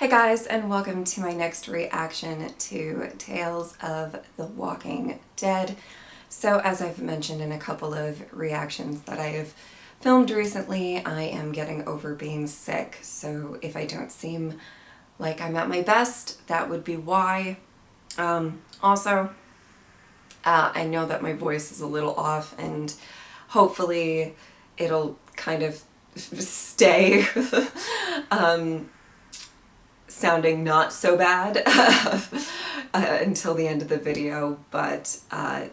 Hi guys, and welcome to my next reaction to Tales of the Walking Dead. So as I've mentioned in a couple of reactions that I have filmed recently, I am getting over being sick. So if I don't seem like I'm at my best, that would be why. Also, I know that my voice is a little off and hopefully it'll kind of stay sounding not so bad until the end of the video, but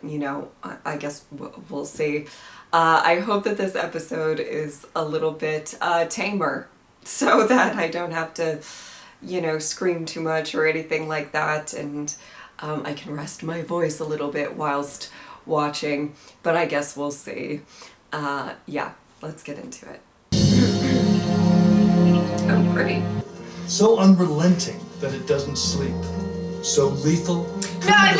you know, I guess we'll see. I hope that this episode is a little bit tamer so that I don't have to, you know, scream too much or anything like that, and I can rest my voice a little bit whilst watching, but I guess we'll see. Yeah, let's get into it. Oh, pretty. So unrelenting that it doesn't sleep. So lethal. Stop!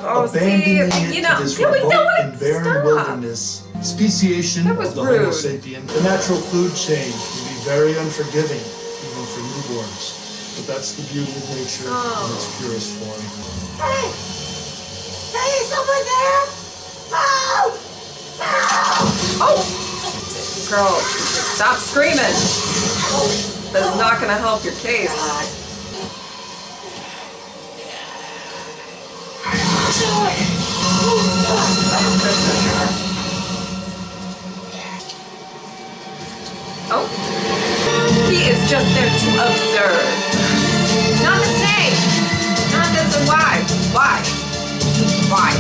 Oh, see, you know, we don't want to stop. Wilderness. Speciation That was of the rude. Homo sapien. The natural food chain can be very unforgiving, even for newborns. But that's the beauty of nature in its purest form. Hey! Hey, is someone there? Help! Help! Oh! Girl, stop screaming! That's not gonna help your case. Oh, he is just there to observe. Not the snake! Not the why? Why? Why?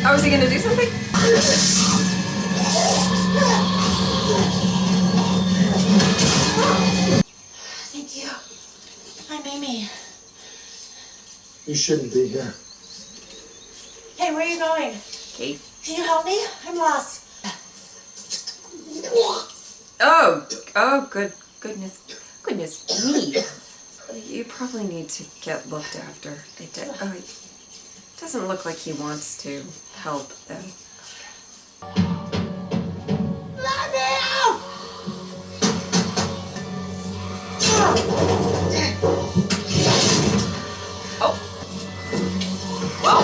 Oh, is he gonna do something? Thank you. I'm Amy. You shouldn't be here. Hey, where are you going? Kate. Can you help me? I'm lost. Oh, goodness me. You probably need to get looked after. It doesn't look like he wants to help, though. Let me out! Oh. Well.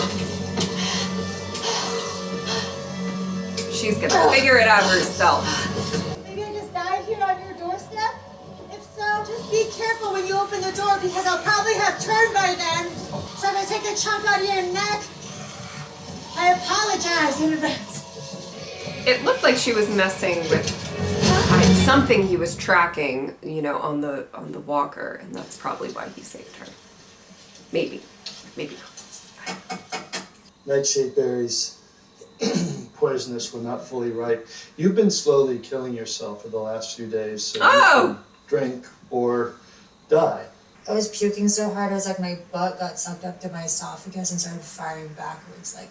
She's gonna figure it out herself. Maybe I just died here on your doorstep? If so, just be careful when you open the door because I'll probably have turned by then. So I'm gonna take a chunk out of your neck. I apologize in advance. It looked like she was messing with something he was tracking, you know, on the walker, and that's probably why he saved her. Maybe not. Nightshade berries, poisonous when not fully ripe. You've been slowly killing yourself for the last few days, so you can drink or die. I was puking so hard, I was like, my butt got sucked up to my esophagus and started firing backwards, like.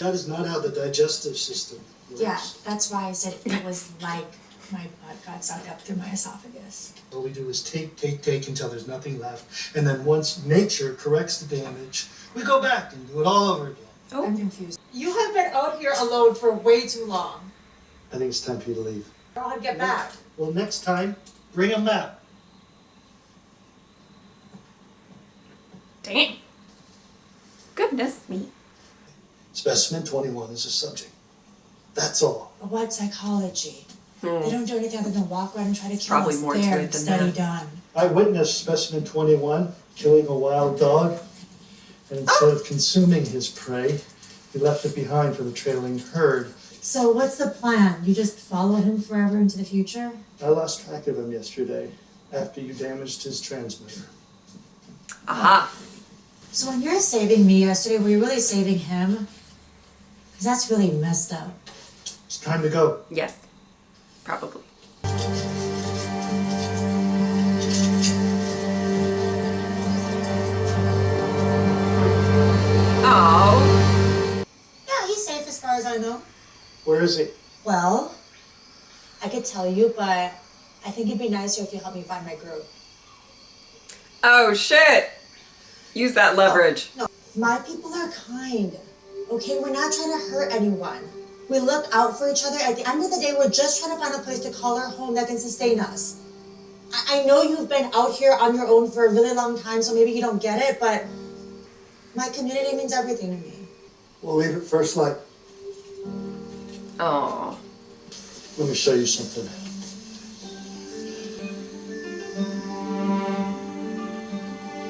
That is not how the digestive system works. Yeah, that's why I said it was like my butt got sucked up through my esophagus. All we do is take until there's nothing left. And then once nature corrects the damage, we go back and do it all over again. Oh. I'm confused. You have been out here alone for way too long. I think it's time for you to leave. I'll get back. Well, next time, bring a map. Dang. Goodness me. Specimen 21 is a subject. That's all. But what psychology? They don't do anything other than walk around and try to kill Probably us. more to There, it than study that. done. I witnessed Specimen 21 killing a wild dog, and instead of consuming his prey, he left it behind for the trailing herd. So what's the plan? You just follow him forever into the future? I lost track of him yesterday after you damaged his transmitter. Aha. So when you're saving me yesterday, were you really saving him? Because that's really messed up. It's time to go. Yes. Probably. Oh. Yeah, he's safe as far as I know. Where is he? Well, I could tell you, but I think it'd be nicer if you help me find my group. Oh shit! Use that leverage. No, my people are kind. Okay, we're not trying to hurt anyone. We look out for each other. At the end of the day, we're just trying to find a place to call our home that can sustain us. I know you've been out here on your own for a really long time, so maybe you don't get it, but my community means everything to me. We'll leave at first light. Oh. Let me show you something.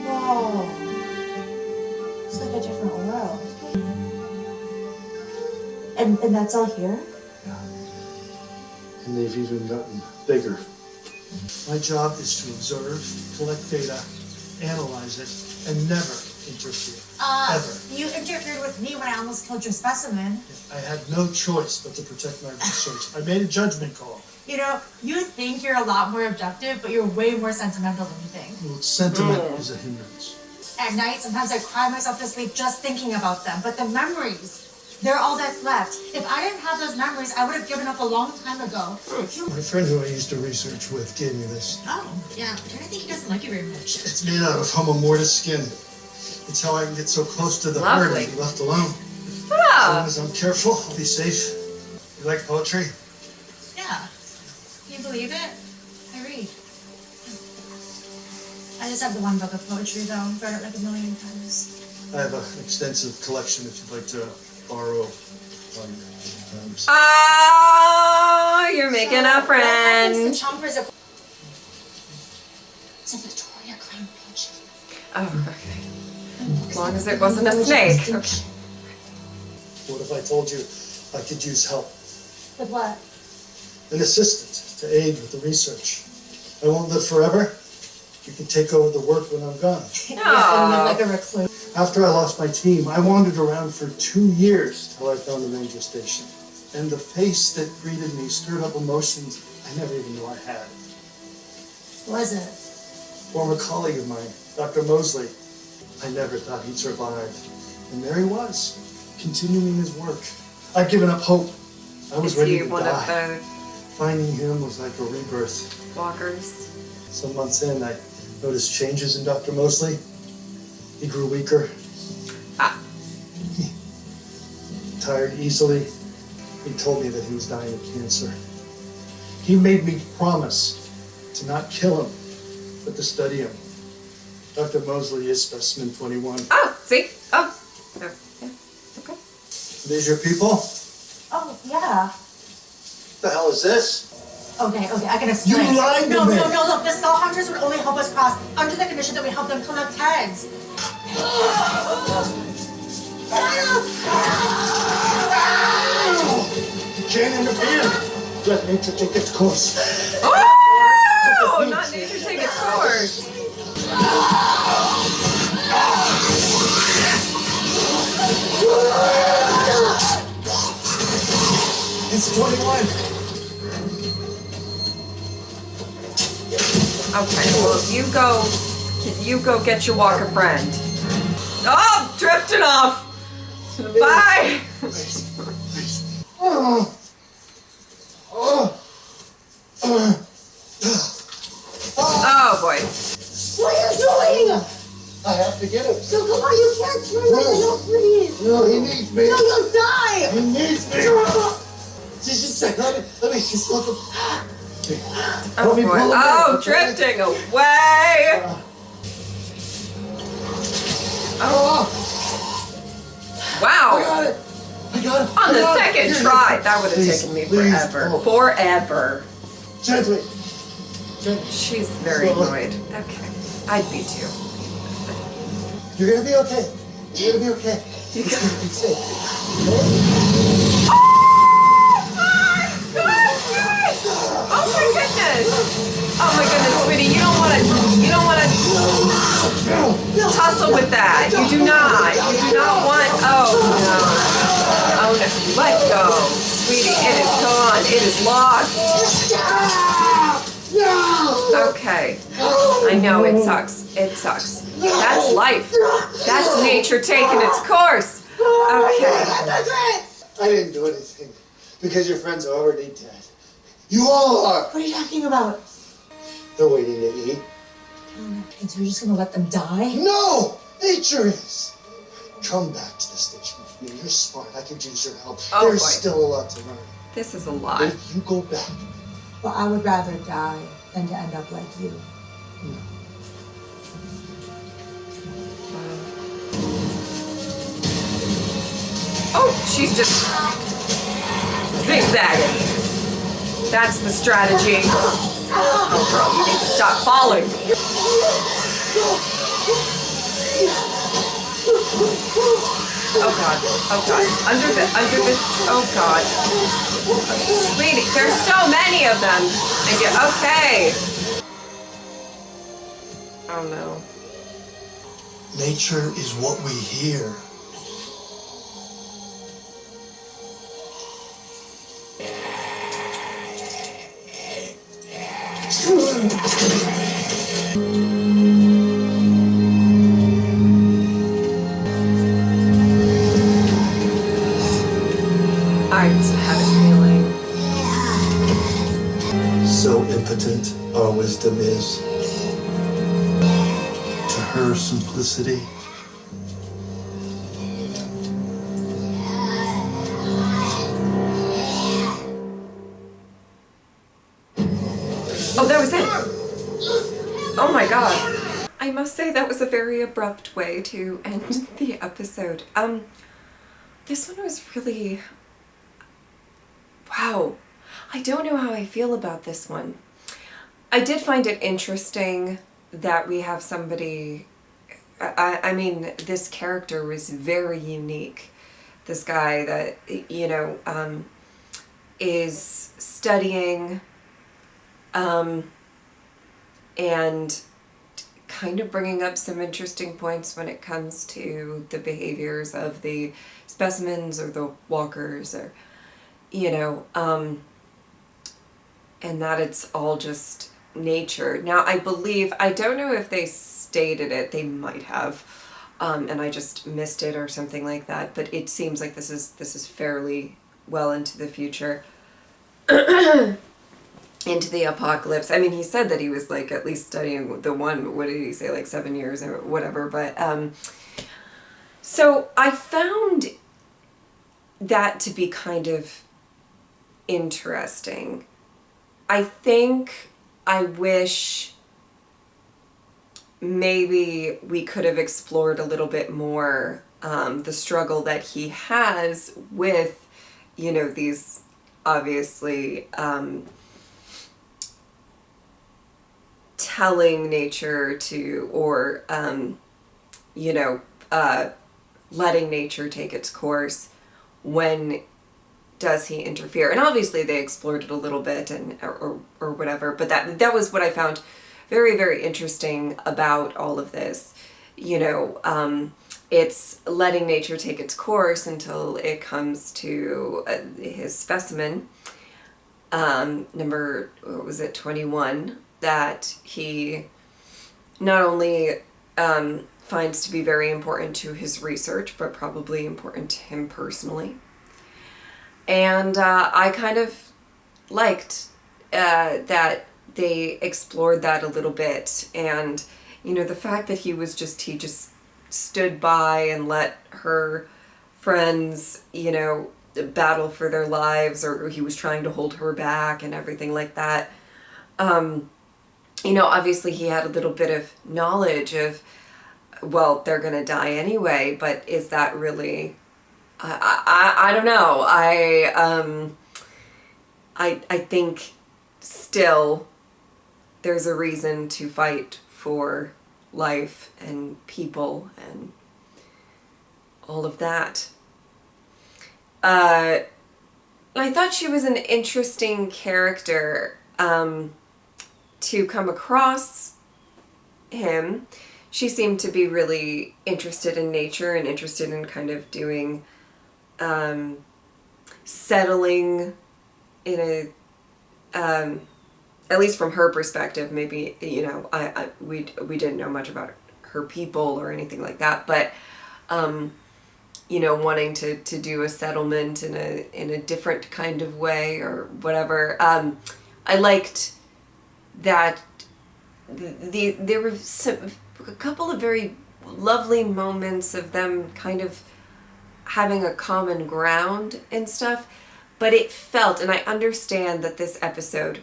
Whoa. It's like a different world. And that's all here? And they've even gotten bigger. My job is to observe, collect data, analyze it, and never interfere. Ever. You interfered with me when I almost killed your specimen. I had no choice but to protect my research. I made a judgment call. You know, you think you're a lot more objective, but you're way more sentimental than you think. Well, sentiment is a hindrance. At night, sometimes I cry myself to sleep just thinking about them. But the memories, they're all that's left. If I didn't have those memories, I would have given up a long time ago. My friend who I used to research with gave me this. Oh, yeah. I think he doesn't like you very much. It's made out of homo mortis skin. It's how I can get so close to the herd and be left alone. As long as I'm careful, I'll be safe. You like poetry? Yeah. Can you believe it? I read. I just have the one book of poetry, though. I've read it like a million times. I have an extensive collection if you'd like to borrow. Oh, you're making a friend. It's a Victoria Crown pigeon. Oh, okay. As long as it wasn't a snake. Okay. What if I told you I could use help? With what? An assistant to aid with the research. I won't live forever. You can take over the work when I'm gone. Yeah, I live like a recluse. After I lost my team, I wandered around for 2 years till I found the ranger station. And the face that greeted me stirred up emotions I never even knew I had. Was it? Former colleague of mine, Dr. Mosley. I never thought he'd survive. And there he was, continuing his work. I'd given up hope. I was ready to one die. of the Finding him was like a rebirth. walkers? Some months in, I noticed changes in Dr. Mosley. He grew weaker. He tired easily. He told me that he was dying of cancer. He made me promise to not kill him, but to study him. Dr. Mosley is Specimen 21. Oh, see? Oh. Yeah. Okay. These your people? Oh, yeah. What the hell is this? Okay, I can explain. You lied to no, me! No, look, the skull hunters would only help us cross under the condition that we help them collect heads. You can't interfere! Let nature take its course. Oh! Not nature take its course. It's 21. Okay, well, you go get your walker friend. Oh, drifting off. Bye. Oh boy. What are you doing? I have to get him. No, come on, you can't swim like that. No, please. No, he needs me. No, you'll die. He needs me. Just a second. Let me just look him. Oh boy. Oh, drifting away. Oh. Wow. I got it. On the second try, that would have taken me forever. Oh. Forever. Gently. She's very annoyed. Okay. I'd be too. You're gonna be okay. You're gonna be okay. You're gonna be safe. Oh my goodness! Oh my goodness, sweetie, you don't wanna tussle with that. You do not want, oh no. Let go. Sweetie, it is gone. It is lost. Okay. I know, it sucks. It sucks. That's life. That's nature taking its course. Okay. I didn't do anything because your friends are already dead. You all are. What are you talking about? They're waiting to eat. And so you're just gonna let them die? No! Nature is. Come back to the station. Yeah, you're smart. I could use your help. Oh, There's boy. still a lot to learn. This is a lot. If you go back, But I would rather die than to end up like you. Oh, she's just zigzagging. That's the strategy. Oh, girl, you need to stop falling. Oh, God. Oh, God. Under the, oh, God. Sweetie, there's so many of them. And you, okay. Oh, no. nature is what we hear. I just had a feeling. So impotent our wisdom is. To her simplicity. Oh, that was it. Oh my God. I must say that was a very abrupt way to end the episode. This one was really, wow. I don't know how I feel about this one. I did find it interesting that we have somebody, I mean, this character was very unique. This guy that, you know, is studying, and kind of bringing up some interesting points when it comes to the behaviors of the specimens or the walkers, or, you know, and that it's all just nature. Now, I believe, I don't know if they stated it, they might have, and I just missed it or something like that, but it seems like this is fairly well into the future. Into the apocalypse. I mean, he said that he was like at least studying the one, what did he say, like 7 years or whatever, but so I found that to be kind of interesting. I think I wish maybe we could have explored a little bit more the struggle that he has with, you know, these obviously telling nature to, or you know, letting nature take its course. When does he interfere? And obviously they explored it a little bit, and or whatever, but that was what I found very, very interesting about all of this. You know, it's letting nature take its course until it comes to his specimen, number, what was it, 21, that he not only finds to be very important to his research, but probably important to him personally. And I kind of liked that they explored that a little bit. And, you know, the fact that he just stood by and let her friends, you know, battle for their lives, or he was trying to hold her back and everything like that. You know, obviously he had a little bit of knowledge of, well, they're gonna die anyway, but is that really, I don't know. I think still there's a reason to fight for life and people and all of that. I thought she was an interesting character to come across him. She seemed to be really interested in nature and interested in kind of doing, settling in a, at least from her perspective, maybe, you know, we didn't know much about her people or anything like that, but, you know, wanting to do a settlement in a different kind of way or whatever. I liked that there were a couple of very lovely moments of them kind of having a common ground and stuff, but it felt, and I understand that this episode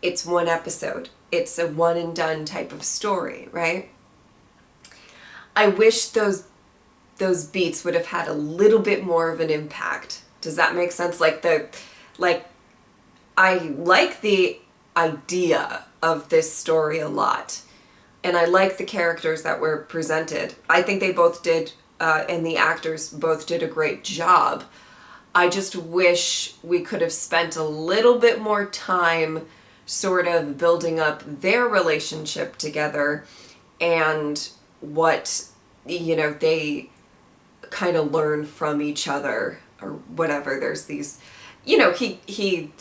it's one episode. It's a one and done type of story, right? I wish those beats would have had a little bit more of an impact. Does that make sense? I like the idea of this story a lot. And I like the characters that were presented. I think they both did, and the actors both did a great job. I just wish we could have spent a little bit more time sort of building up their relationship together and what, they kind of learn from each other or whatever. There's these, he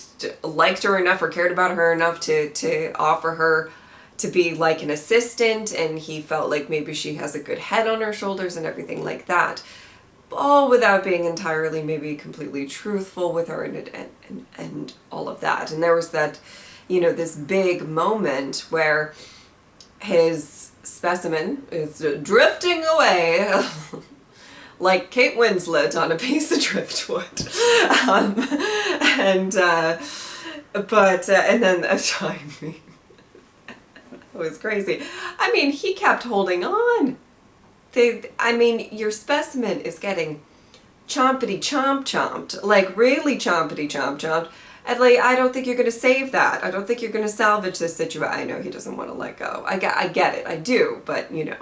liked her enough or cared about her enough to offer her to be like an assistant, and he felt like maybe she has a good head on her shoulders and everything like that, all without being entirely maybe completely truthful with her and all of that. And there was that, this big moment where his specimen is drifting away like Kate Winslet on a piece of driftwood. And then it was crazy. I mean, he kept holding on. Your specimen is getting chompity chomped, like really chompity chomped. And I don't think you're going to save that. I don't think you're going to salvage this situation. I know he doesn't want to let go. I get it. I do. But, I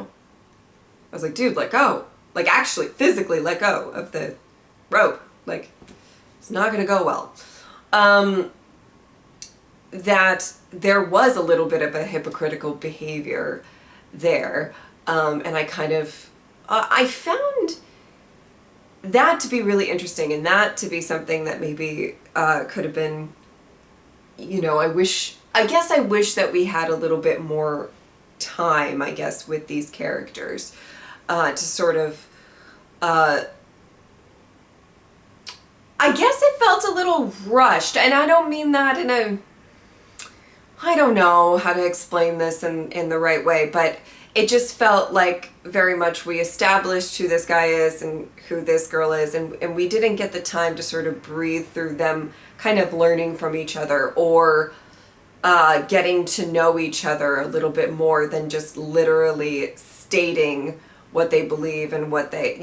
was like, dude, let go. Like, actually, physically let go of the rope. Like, it's not going to go well. That there was a little bit of a hypocritical behavior there. And I kind of, I found that to be really interesting, and that to be something that maybe could have been, I wish that we had a little bit more time, I guess, with these characters to sort of, I guess it felt a little rushed, and I don't mean that in a, I don't know how to explain this in the right way, but it just felt like very much we established who this guy is and who this girl is, and we didn't get the time to sort of breathe through them kind of learning from each other or getting to know each other a little bit more than just literally stating what they believe and what they,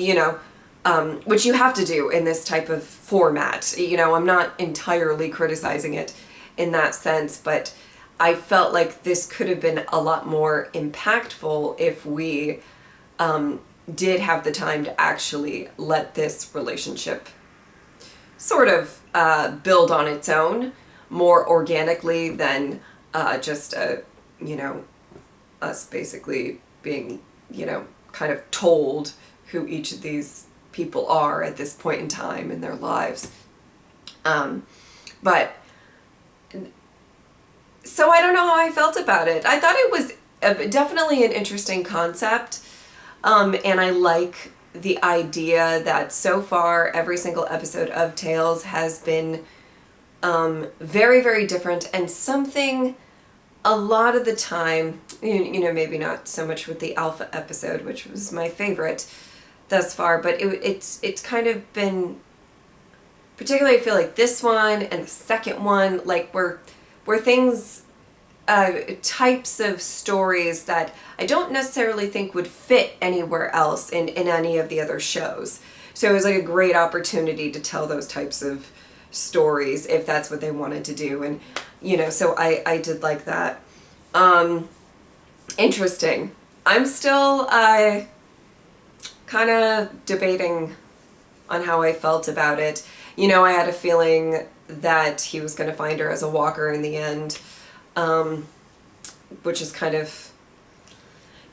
which you have to do in this type of format. I'm not entirely criticizing it in that sense, but I felt like this could have been a lot more impactful if we did have the time to actually let this relationship sort of build on its own more organically than just us basically being, kind of told who each of these people are at this point in time in their lives. So I don't know how I felt about it. I thought it was definitely an interesting concept, and I like the idea that so far every single episode of Tales has been very, very different, and something a lot of the time, maybe not so much with the Alpha episode, which was my favorite thus far, but it's kind of been, particularly I feel like this one and the second one, like were things, types of stories that I don't necessarily think would fit anywhere else in any of the other shows. So it was like a great opportunity to tell those types of stories if that's what they wanted to do. And, so I did like that. Interesting. I'm still kind of debating on how I felt about it. I had a feeling that he was going to find her as a walker in the end, which is kind of,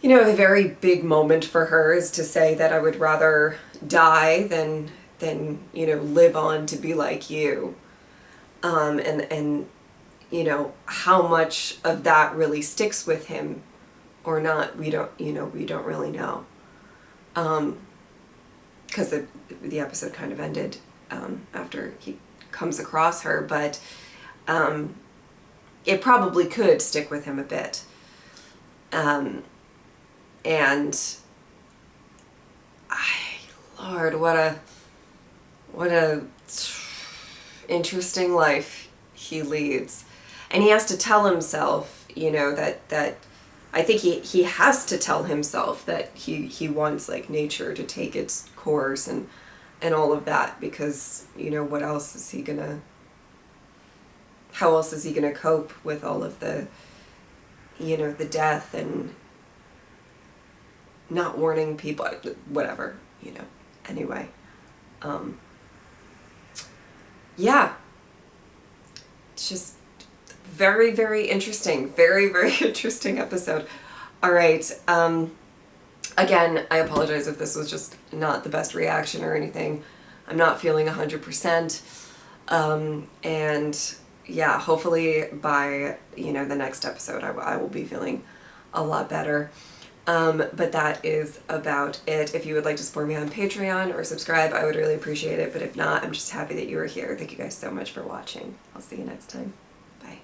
a very big moment for her, is to say that I would rather die than live on to be like you. And how much of that really sticks with him or not, we don't really know. Because the episode kind of ended after he comes across her, but it probably could stick with him a bit. And I Lord, what a interesting life he leads. And he has to tell himself, you know, that I think he has to tell himself that he wants like nature to take its course and all of that, because, you know, what else is he gonna, how else is he gonna cope with all of the, you know, the death and not warning people, whatever, you know. Anyway, yeah, it's just very, very interesting, very, very interesting episode. All right, again, I apologize if this was just not the best reaction or anything. I'm not feeling 100%, and yeah, hopefully by, you know, the next episode I will be feeling a lot better. But that is about it. If you would like to support me on Patreon or subscribe, I would really appreciate it. But if not, I'm just happy that you were here. Thank you guys so much for watching. I'll see you next time. Bye.